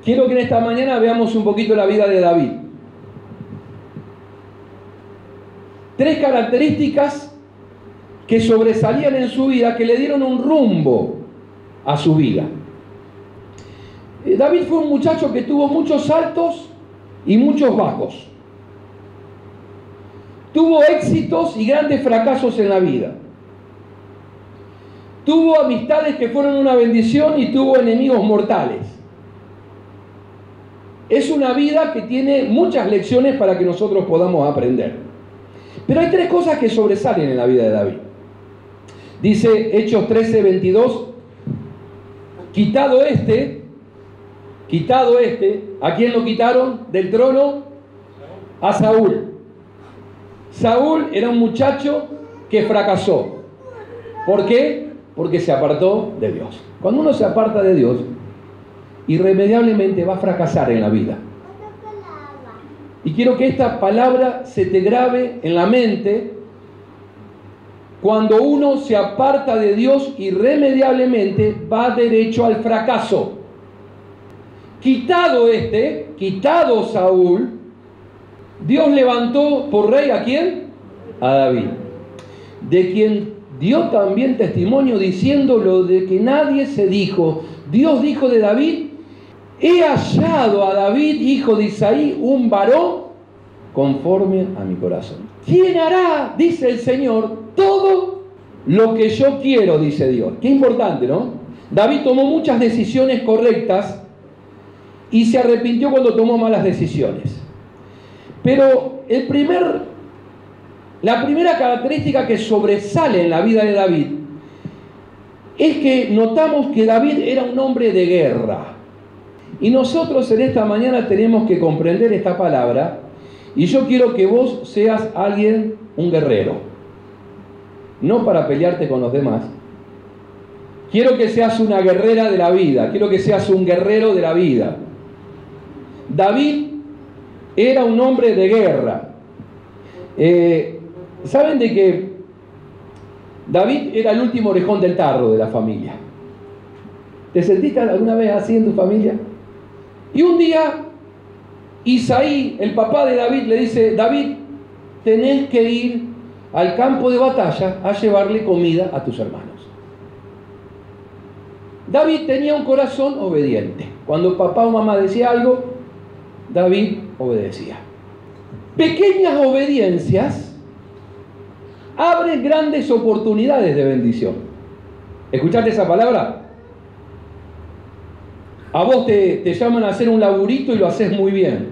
quiero que en esta mañana veamos un poquito la vida de David. 3 características que sobresalían en su vida, que le dieron un rumbo a su vida. David fue un muchacho que tuvo muchos altos y muchos bajos. Tuvo éxitos y grandes fracasos en la vida. Tuvo amistades que fueron una bendición y tuvo enemigos mortales. Es una vida que tiene muchas lecciones para que nosotros podamos aprender. Pero hay 3 cosas que sobresalen en la vida de David. Dice Hechos 13:22, quitado este, ¿a quién lo quitaron del trono? A Saúl. Saúl era un muchacho que fracasó. ¿Por qué? Porque se apartó de Dios. Cuando uno se aparta de Dios, irremediablemente va a fracasar en la vida. Y quiero que esta palabra se te grabe en la mente. Cuando uno se aparta de Dios, irremediablemente va derecho al fracaso. Quitado Saúl, Dios levantó por rey ¿a quién? A David, de quien dio también testimonio diciendo lo de que nadie se dijo. Dios dijo de David: he hallado a David, hijo de Isaí, un varón conforme a mi corazón. ¿Quién hará, dice el Señor, todo lo que yo quiero, dice Dios? Qué importante, ¿no? David tomó muchas decisiones correctas y se arrepintió cuando tomó malas decisiones. Pero la primera característica que sobresale en la vida de David es que notamos que David era un hombre de guerra. Y nosotros en esta mañana tenemos que comprender esta palabra, y yo quiero que vos seas un guerrero. No para pelearte con los demás. Quiero que seas una guerrera de la vida, quiero que seas un guerrero de la vida. David era un hombre de guerra. ¿Saben de que David era el último orejón del tarro de la familia? ¿Te sentiste alguna vez así en tu familia? Y un día, Isaí, el papá de David, le dice: David, tenés que ir al campo de batalla a llevarle comida a tus hermanos. David tenía un corazón obediente. Cuando papá o mamá decía algo, David obedecía. Pequeñas obediencias abren grandes oportunidades de bendición. ¿Escuchaste esa palabra? A vos te llaman a hacer un laburito y lo haces muy bien.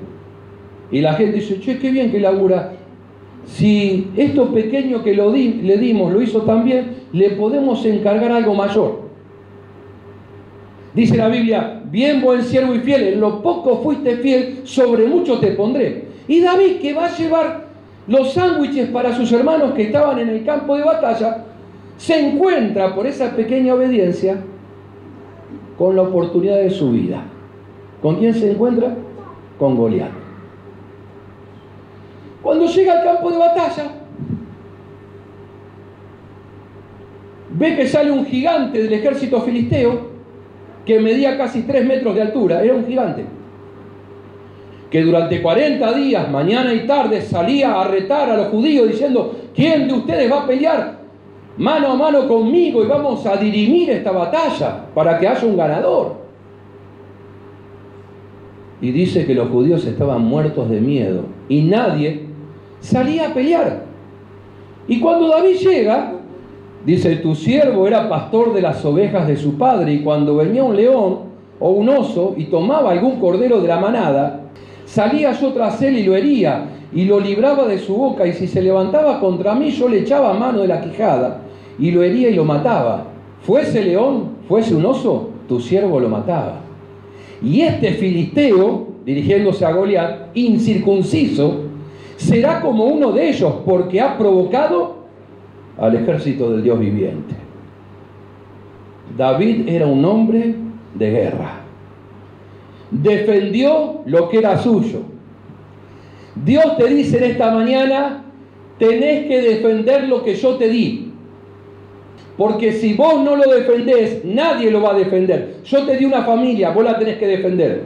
Y la gente dice: che, qué bien que labura. Si esto pequeño que le dimos lo hizo tan bien, le podemos encargar algo mayor. Dice la Biblia: bien, buen siervo y fiel, en lo poco fuiste fiel, sobre mucho te pondré. Y David, que va a llevar los sándwiches para sus hermanos que estaban en el campo de batalla, se encuentra por esa pequeña obediencia con la oportunidad de su vida. ¿Con quién se encuentra? Con Goliat. Cuando llega al campo de batalla, ve que sale un gigante del ejército filisteo que medía casi 3 metros de altura. Era un gigante que durante 40 días, mañana y tarde, salía a retar a los judíos diciendo: ¿quién de ustedes va a pelear mano a mano conmigo y vamos a dirimir esta batalla para que haya un ganador? Y dice que los judíos estaban muertos de miedo y nadie salía a pelear. Y cuando David llega, dice: tu siervo era pastor de las ovejas de su padre, y cuando venía un león o un oso y tomaba algún cordero de la manada, salía yo tras él y lo hería y lo libraba de su boca, y si se levantaba contra mí, yo le echaba mano de la quijada y lo hería y lo mataba. Fuese león, fuese un oso, tu siervo lo mataba. Y este filisteo, dirigiéndose a Goliat, incircunciso, será como uno de ellos, porque ha provocado al ejército del Dios viviente. David era un hombre de guerra. Defendió lo que era suyo. Dios te dice en esta mañana: tenés que defender lo que yo te di. Porque si vos no lo defendés, nadie lo va a defender. Yo te di una familia, vos la tenés que defender.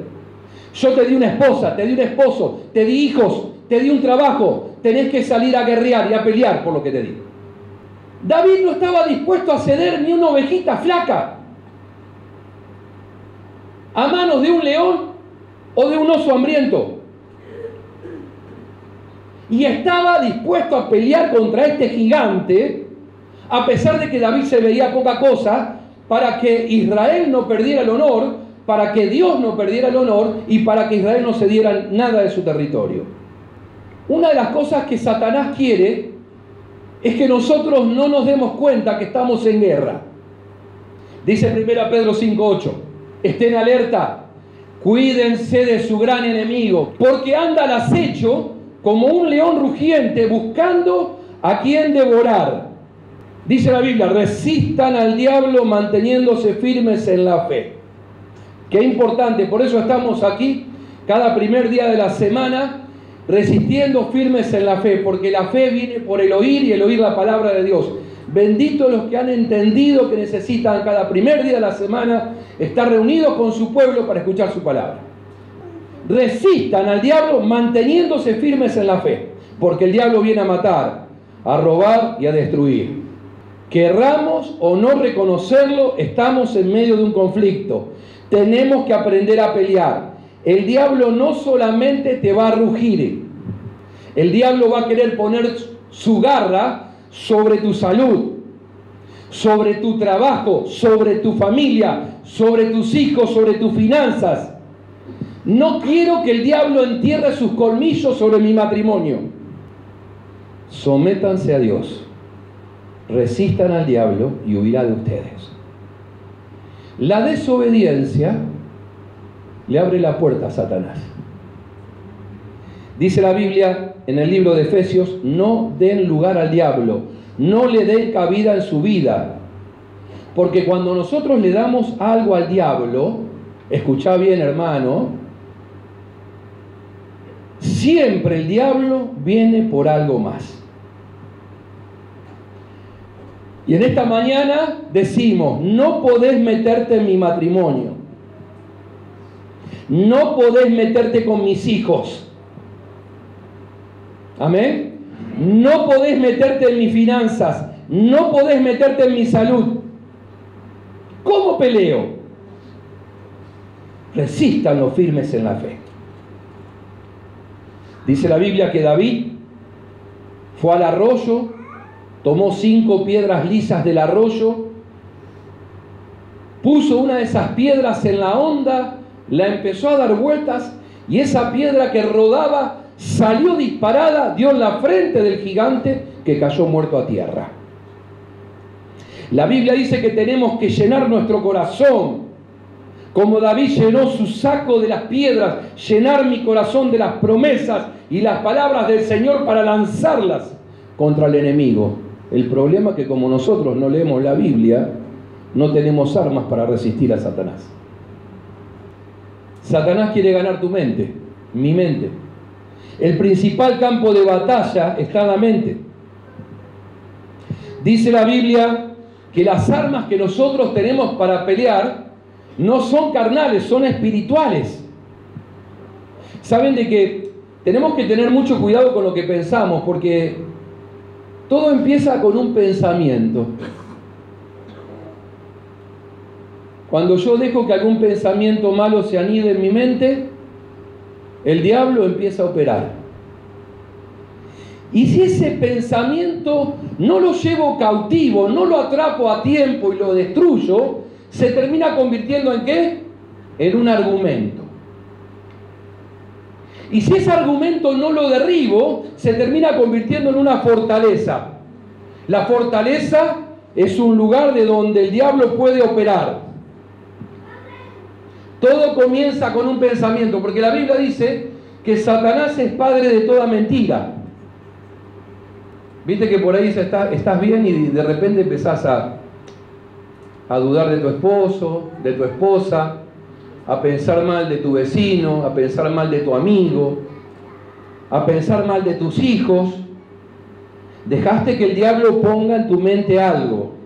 Yo te di una esposa, te di un esposo, te di hijos, te di un trabajo. Tenés que salir a guerrear y a pelear por lo que te di. David no estaba dispuesto a ceder ni una ovejita flaca a manos de un león o de un oso hambriento. Y estaba dispuesto a pelear contra este gigante, a pesar de que David se veía poca cosa, para que Israel no perdiera el honor, para que Dios no perdiera el honor y para que Israel no cediera nada de su territorio. Una de las cosas que Satanás quiere es que nosotros no nos demos cuenta que estamos en guerra. Dice 1 Pedro 5:8, estén alerta, cuídense de su gran enemigo, porque anda al acecho como un león rugiente buscando a quien devorar. Dice la Biblia, resistan al diablo manteniéndose firmes en la fe. Qué importante, por eso estamos aquí cada primer día de la semana resistiendo firmes en la fe, porque la fe viene por el oír y el oír la palabra de Dios. Benditos los que han entendido que necesitan cada primer día de la semana estar reunidos con su pueblo para escuchar su palabra. Resistan al diablo manteniéndose firmes en la fe, porque el diablo viene a matar, a robar y a destruir. Querramos o no reconocerlo, estamos en medio de un conflicto. Tenemos que aprender a pelear. El diablo no solamente te va a rugir, el diablo va a querer poner su garra sobre tu salud, sobre tu trabajo, sobre tu familia, sobre tus hijos, sobre tus finanzas. No quiero que el diablo entierre sus colmillos sobre mi matrimonio. Sométanse a Dios, resistan al diablo y huirá de ustedes. La desobediencia le abre la puerta a Satanás. Dice la Biblia en el libro de Efesios, no den lugar al diablo, no le den cabida en su vida. Porque cuando nosotros le damos algo al diablo, escuchá bien hermano, siempre el diablo viene por algo más. Y en esta mañana decimos, no podés meterte en mi matrimonio. No podés meterte con mis hijos. Amén. No podés meterte en mis finanzas. No podés meterte en mi salud. ¿Cómo peleo? Resistan los firmes en la fe. Dice la Biblia que David fue al arroyo, tomó 5 piedras lisas del arroyo, puso una de esas piedras en la honda, la empezó a dar vueltas y esa piedra que rodaba salió disparada, dio en la frente del gigante que cayó muerto a tierra. La Biblia dice que tenemos que llenar nuestro corazón, como David llenó su saco de las piedras, llenar mi corazón de las promesas y las palabras del Señor para lanzarlas contra el enemigo. El problema es que como nosotros no leemos la Biblia, no tenemos armas para resistir a Satanás. Satanás quiere ganar tu mente, mi mente. El principal campo de batalla está en la mente. Dice la Biblia que las armas que nosotros tenemos para pelear no son carnales, son espirituales. Saben de que tenemos que tener mucho cuidado con lo que pensamos, porque todo empieza con un pensamiento. Cuando yo dejo que algún pensamiento malo se anide en mi mente, el diablo empieza a operar. Y si ese pensamiento no lo llevo cautivo, no lo atrapo a tiempo y lo destruyo, se termina convirtiendo ¿en qué? En un argumento. Y si ese argumento no lo derribo, se termina convirtiendo en una fortaleza. La fortaleza es un lugar de donde el diablo puede operar. Todo comienza con un pensamiento, porque la Biblia dice que Satanás es padre de toda mentira. Viste que por ahí estás bien y de repente empezás a dudar de tu esposo, de tu esposa, a pensar mal de tu vecino, a pensar mal de tu amigo, a pensar mal de tus hijos. Dejaste que el diablo ponga en tu mente algo.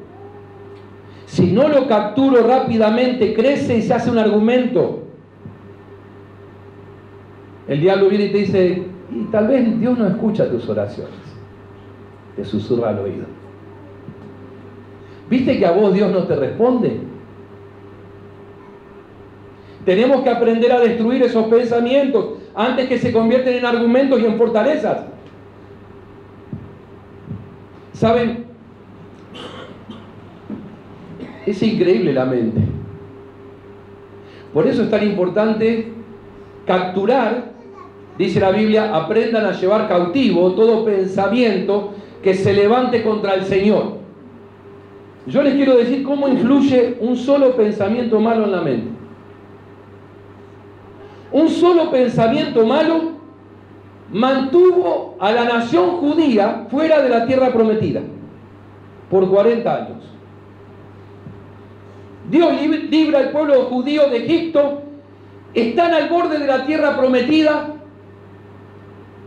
Si no lo capturo rápidamente, crece y se hace un argumento. El diablo viene y te dice, y tal vez Dios no escucha tus oraciones. Te susurra al oído. ¿Viste que a vos Dios no te responde? Tenemos que aprender a destruir esos pensamientos antes que se convierten en argumentos y en fortalezas. ¿Saben? Es increíble la mente. Por eso es tan importante capturar, dice la Biblia, aprendan a llevar cautivo todo pensamiento que se levante contra el Señor. Yo les quiero decir cómo influye un solo pensamiento malo en la mente. Un solo pensamiento malo mantuvo a la nación judía fuera de la tierra prometida por 40 años. Dios libra al pueblo judío de Egipto, están al borde de la tierra prometida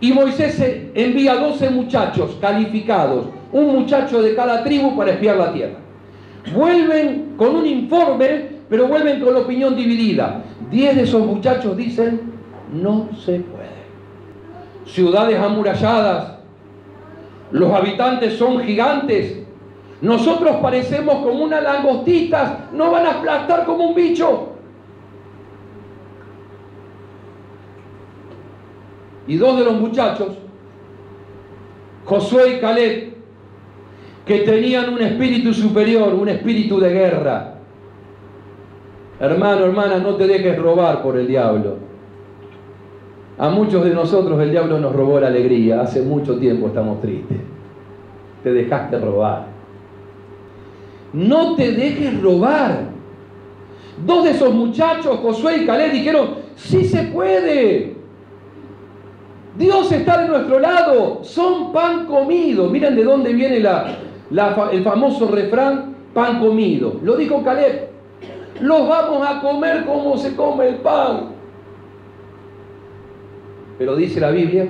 y Moisés envía 12 muchachos calificados, un muchacho de cada tribu para espiar la tierra. Vuelven con un informe, pero vuelven con la opinión dividida. 10 de esos muchachos dicen, no se puede. Ciudades amuralladas, los habitantes son gigantes, nosotros parecemos como unas langostitas, no van a aplastar como un bicho. Y 2 de los muchachos, Josué y Caleb, que tenían un espíritu superior, un espíritu de guerra. Hermano, hermana, no te dejes robar por el diablo. A muchos de nosotros el diablo nos robó la alegría. Hace mucho tiempo estamos tristes. Te dejaste robar. No te dejes robar. 2 de esos muchachos, Josué y Caleb, dijeron, sí se puede. Dios está de nuestro lado. Son pan comido. Miren de dónde viene el famoso refrán, pan comido. Lo dijo Caleb. Los vamos a comer como se come el pan. Pero dice la Biblia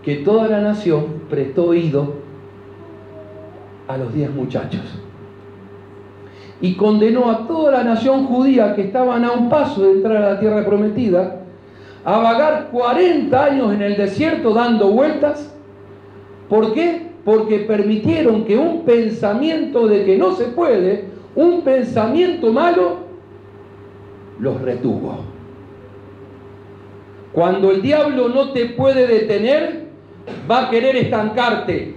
que toda la nación prestó oído a los 10 muchachos y condenó a toda la nación judía que estaban a un paso de entrar a la tierra prometida a vagar 40 años en el desierto dando vueltas. ¿Por qué? Porque permitieron que un pensamiento de que no se puede, un pensamiento malo, los retuvo. Cuando el diablo no te puede detener, va a querer estancarte.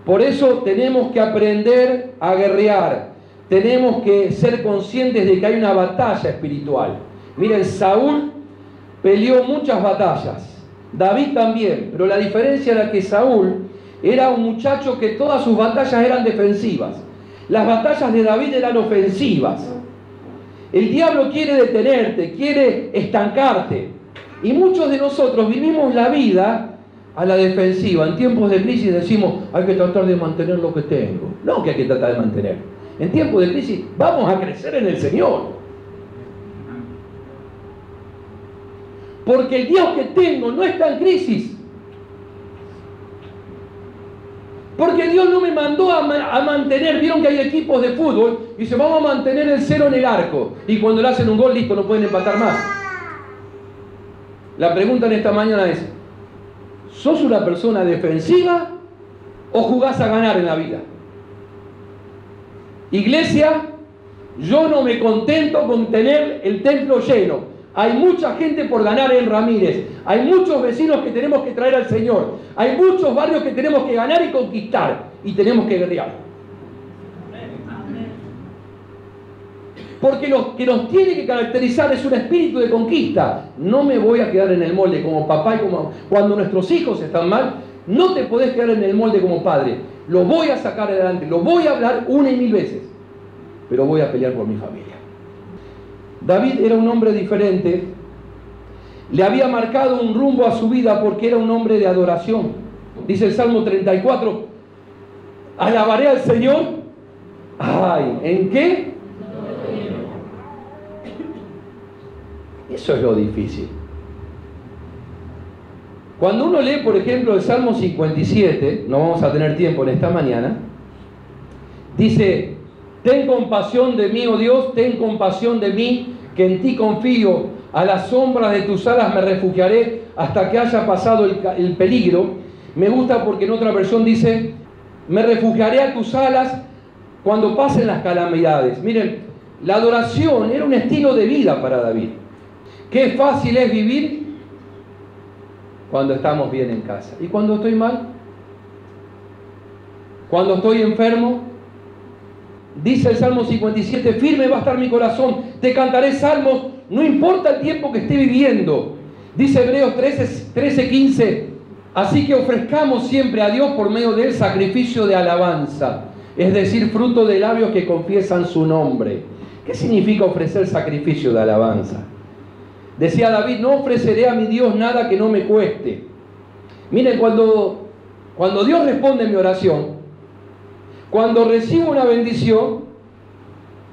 Por eso tenemos que aprender a guerrear. Tenemos que ser conscientes de que hay una batalla espiritual. Miren, Saúl peleó muchas batallas. David también. Pero la diferencia era que Saúl era un muchacho que todas sus batallas eran defensivas. Las batallas de David eran ofensivas. El diablo quiere detenerte, quiere estancarte. Y muchos de nosotros vivimos la vida a la defensiva. En tiempos de crisis decimos, hay que tratar de mantener lo que tengo. No que hay que tratar de mantener. En tiempos de crisis vamos a crecer en el Señor. Porque el Dios que tengo no está en crisis. Porque Dios no me mandó a mantener. Vieron que hay equipos de fútbol y dice, vamos a mantener el 0 en el arco. Y cuando le hacen un gol, listo, no pueden empatar más. La pregunta en esta mañana es, ¿sos una persona defensiva o jugás a ganar en la vida? Iglesia, yo no me contento con tener el templo lleno. Hay mucha gente por ganar en Ramírez. Hay muchos vecinos que tenemos que traer al Señor. Hay muchos barrios que tenemos que ganar y conquistar. Y tenemos que guerrear. Porque lo que nos tiene que caracterizar es un espíritu de conquista. No me voy a quedar en el molde como papá y como cuando nuestros hijos están mal. No te podés quedar en el molde como padre. Lo voy a sacar adelante. Lo voy a hablar 1 y 1000 veces. Pero voy a pelear por mi familia. David era un hombre diferente. Le había marcado un rumbo a su vida porque era un hombre de adoración. Dice el Salmo 34, alabaré al Señor. Ay, ¿en qué? Eso es lo difícil. Cuando uno lee, por ejemplo, el Salmo 57, no vamos a tener tiempo en esta mañana, dice, ten compasión de mí, oh Dios, ten compasión de mí, que en ti confío, a la sombra de tus alas me refugiaré hasta que haya pasado el peligro. Me gusta porque en otra versión dice, me refugiaré a tus alas cuando pasen las calamidades. Miren, la adoración era un estilo de vida para David. Qué fácil es vivir cuando estamos bien en casa. ¿Y cuando estoy mal? Cuando estoy enfermo. Dice el Salmo 57, firme va a estar mi corazón, te cantaré salmos, no importa el tiempo que esté viviendo. Dice Hebreos 13:15, así que ofrezcamos siempre a Dios por medio del sacrificio de alabanza, es decir, fruto de labios que confiesan su nombre. ¿Qué significa ofrecer sacrificio de alabanza? Decía David, no ofreceré a mi Dios nada que no me cueste. Miren, cuando Dios responde mi oración, cuando recibo una bendición,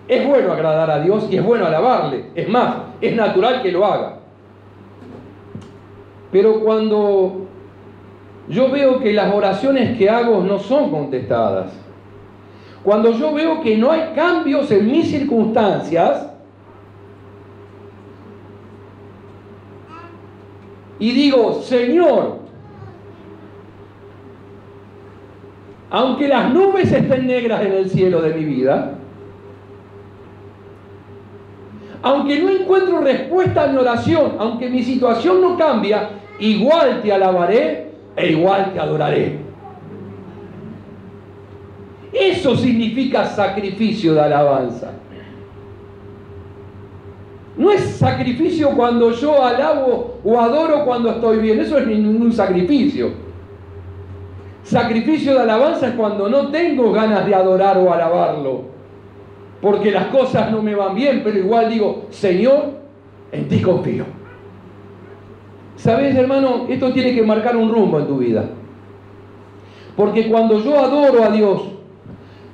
es bueno agradar a Dios y es bueno alabarle. Es más, es natural que lo haga. Pero cuando yo veo que las oraciones que hago no son contestadas, cuando yo veo que no hay cambios en mis circunstancias, y digo, Señor, aunque las nubes estén negras en el cielo de mi vida, aunque no encuentro respuesta a mi oración, aunque mi situación no cambia, igual te alabaré e igual te adoraré. Eso significa sacrificio de alabanza. No es sacrificio cuando yo alabo o adoro cuando estoy bien, eso es ningún sacrificio. Sacrificio de alabanza es cuando no tengo ganas de adorar o alabarlo, porque las cosas no me van bien, pero igual digo, Señor, en ti confío. ¿Sabes, hermano? Esto tiene que marcar un rumbo en tu vida. Porque cuando yo adoro a Dios,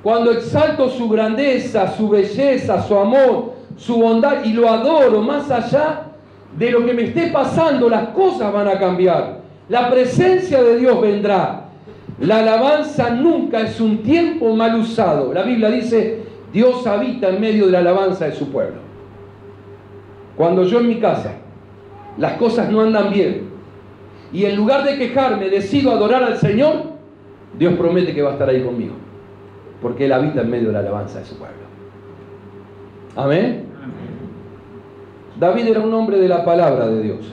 cuando exalto su grandeza, su belleza, su amor, su bondad, y lo adoro más allá de lo que me esté pasando, las cosas van a cambiar. La presencia de Dios vendrá. La alabanza nunca es un tiempo mal usado. La Biblia dice, Dios habita en medio de la alabanza de su pueblo. Cuando yo en mi casa, las cosas no andan bien, y en lugar de quejarme, decido adorar al Señor, Dios promete que va a estar ahí conmigo, porque Él habita en medio de la alabanza de su pueblo. Amén. David era un hombre de la palabra de Dios.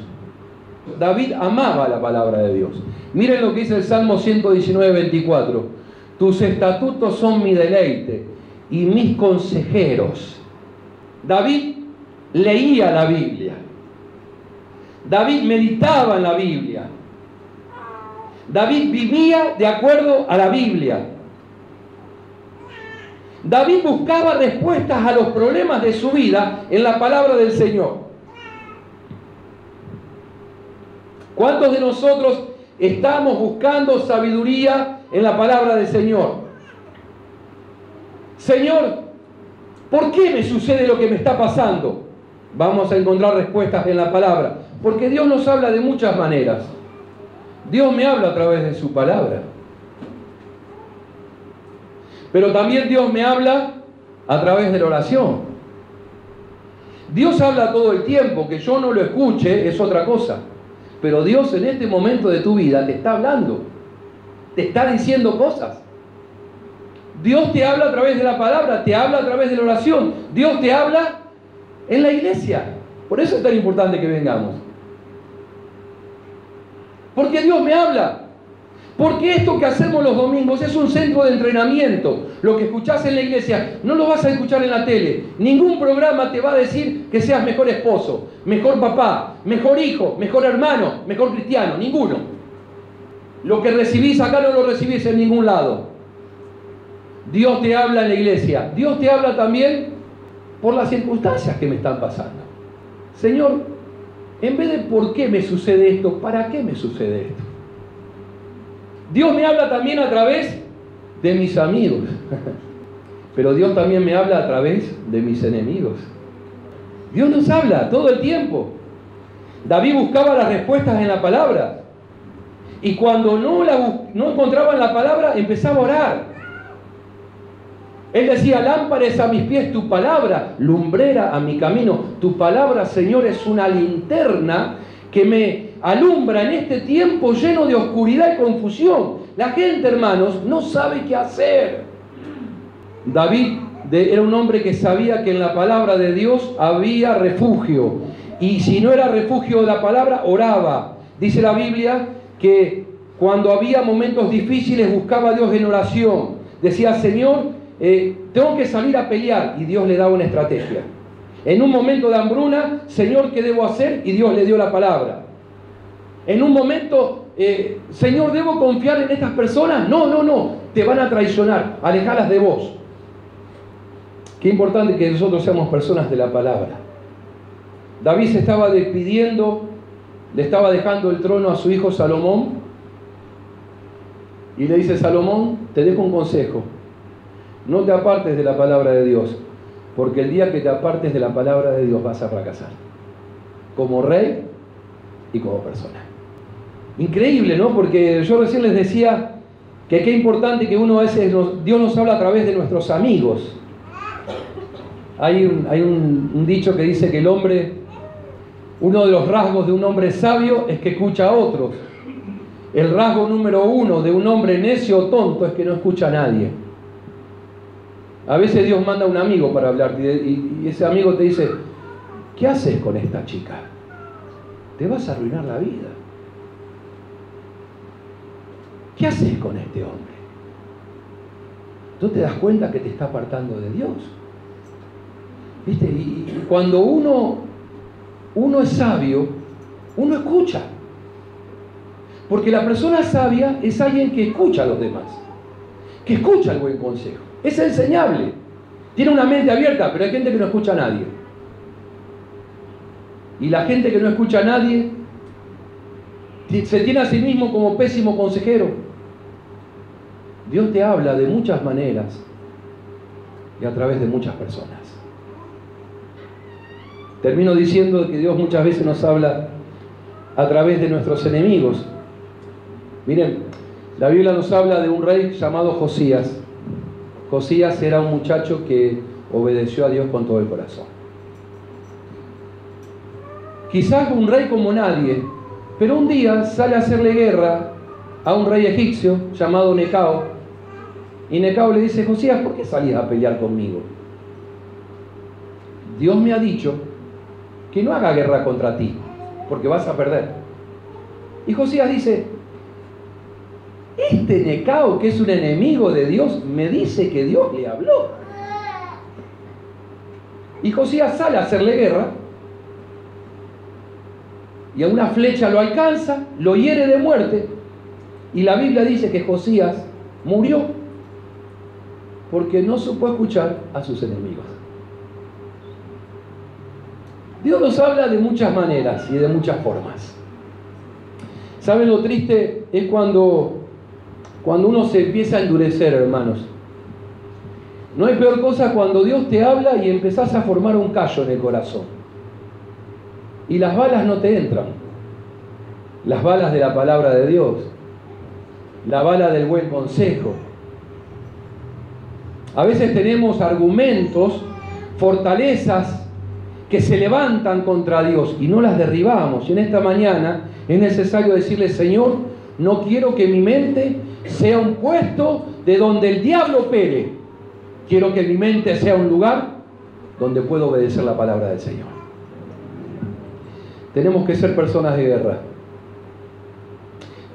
David amaba la palabra de Dios. Miren lo que dice el Salmo 119:24. Tus estatutos son mi deleite y mis consejeros. David leía la Biblia. David meditaba en la Biblia. David vivía de acuerdo a la Biblia. David buscaba respuestas a los problemas de su vida en la palabra del Señor. ¿Cuántos de nosotros estamos buscando sabiduría en la palabra del Señor? Señor, ¿por qué me sucede lo que me está pasando? Vamos a encontrar respuestas en la palabra, porque Dios nos habla de muchas maneras. Dios me habla a través de su palabra. Pero también Dios me habla a través de la oración. Dios habla todo el tiempo, que yo no lo escuche es otra cosa. Pero Dios en este momento de tu vida te está hablando, te está diciendo cosas. Dios te habla a través de la palabra, te habla a través de la oración. Dios te habla en la iglesia. Por eso es tan importante que vengamos. Porque Dios me habla. Porque esto que hacemos los domingos es un centro de entrenamiento. Lo que escuchás en la iglesia no lo vas a escuchar en la tele. Ningún programa te va a decir que seas mejor esposo, mejor papá, mejor hijo, mejor hermano, mejor cristiano. Ninguno. Lo que recibís acá no lo recibís en ningún lado. Dios te habla en la iglesia. Dios te habla también por las circunstancias que me están pasando. Señor, en vez de ¿por qué me sucede esto? ¿Para qué me sucede esto? Dios me habla también a través de mis amigos. Pero Dios también me habla a través de mis enemigos. Dios nos habla todo el tiempo. David buscaba las respuestas en la palabra. Y cuando no encontraba en la palabra, empezaba a orar. Él decía, lámpara es a mis pies tu palabra, lumbrera a mi camino. Tu palabra, Señor, es una linterna que me alumbra en este tiempo lleno de oscuridad y confusión. La gente, hermanos, no sabe qué hacer. David era un hombre que sabía que en la palabra de Dios había refugio. Y si no era refugio de la palabra, oraba. Dice la Biblia que cuando había momentos difíciles buscaba a Dios en oración. Decía, Señor, tengo que salir a pelear. Y Dios le daba una estrategia. En un momento de hambruna, Señor, ¿qué debo hacer? Y Dios le dio la palabra. En un momento, Señor, ¿debo confiar en estas personas? No, te van a traicionar, alejalas de vos. Qué importante que nosotros seamos personas de la palabra. David se estaba despidiendo, le estaba dejando el trono a su hijo Salomón, y le dice, Salomón, te dejo un consejo, no te apartes de la palabra de Dios, porque el día que te apartes de la palabra de Dios vas a fracasar, como rey y como persona. Increíble, ¿no? Porque yo recién les decía que qué importante que uno a veces, Dios nos habla a través de nuestros amigos. Hay un dicho que dice que el hombre, uno de los rasgos de un hombre sabio es que escucha a otros. El rasgo número 1 de un hombre necio o tonto es que no escucha a nadie. A veces Dios manda a un amigo para hablarte y ese amigo te dice, ¿qué haces con esta chica? Te vas a arruinar la vida. ¿Qué haces con este hombre? ¿Tú te das cuenta que te está apartando de Dios? ¿Viste? Y cuando uno es sabio, uno escucha. Porque la persona sabia es alguien que escucha a los demás, que escucha el buen consejo. Es enseñable. Tiene una mente abierta, pero hay gente que no escucha a nadie. Y la gente que no escucha a nadie se tiene a sí mismo como pésimo consejero. Dios te habla de muchas maneras y a través de muchas personas. Termino diciendo que Dios muchas veces nos habla a través de nuestros enemigos. Miren, la Biblia nos habla de un rey llamado Josías. Josías era un muchacho que obedeció a Dios con todo el corazón. Quizás un rey como nadie, pero un día sale a hacerle guerra a un rey egipcio llamado Necao. Y Necao le dice, Josías, ¿por qué salías a pelear conmigo? Dios me ha dicho que no haga guerra contra ti, porque vas a perder. Y Josías dice, este Necao, que es un enemigo de Dios, me dice que Dios le habló. Y Josías sale a hacerle guerra, y a una flecha lo alcanza, lo hiere de muerte, y la Biblia dice que Josías murió porque no supo escuchar a sus enemigos. Dios nos habla de muchas maneras y de muchas formas. ¿Saben lo triste? Es cuando uno se empieza a endurecer, hermanos. No hay peor cosa cuando Dios te habla y empezás a formar un callo en el corazón. Y las balas no te entran. Las balas de la palabra de Dios. La bala del buen consejo. A veces tenemos argumentos, fortalezas que se levantan contra Dios y no las derribamos. Y en esta mañana es necesario decirle, Señor, no quiero que mi mente sea un puesto de donde el diablo opere. Quiero que mi mente sea un lugar donde puedo obedecer la palabra del Señor. Tenemos que ser personas de guerra.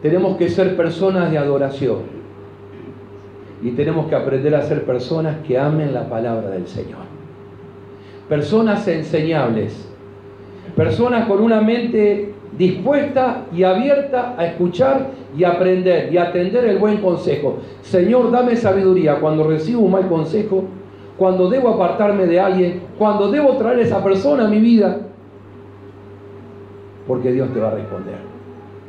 Tenemos que ser personas de adoración. Y tenemos que aprender a ser personas que amen la palabra del Señor. Personas enseñables. Personas con una mente dispuesta y abierta a escuchar y aprender y atender el buen consejo. Señor, dame sabiduría cuando recibo un mal consejo, cuando debo apartarme de alguien, cuando debo traer a esa persona a mi vida, porque Dios te va a responder.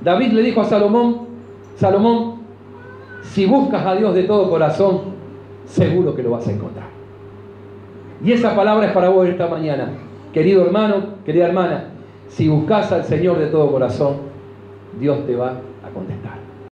David le dijo a Salomón, Salomón, si buscas a Dios de todo corazón, seguro que lo vas a encontrar. Y esa palabra es para vos esta mañana. Querido hermano, querida hermana, si buscas al Señor de todo corazón, Dios te va a contestar.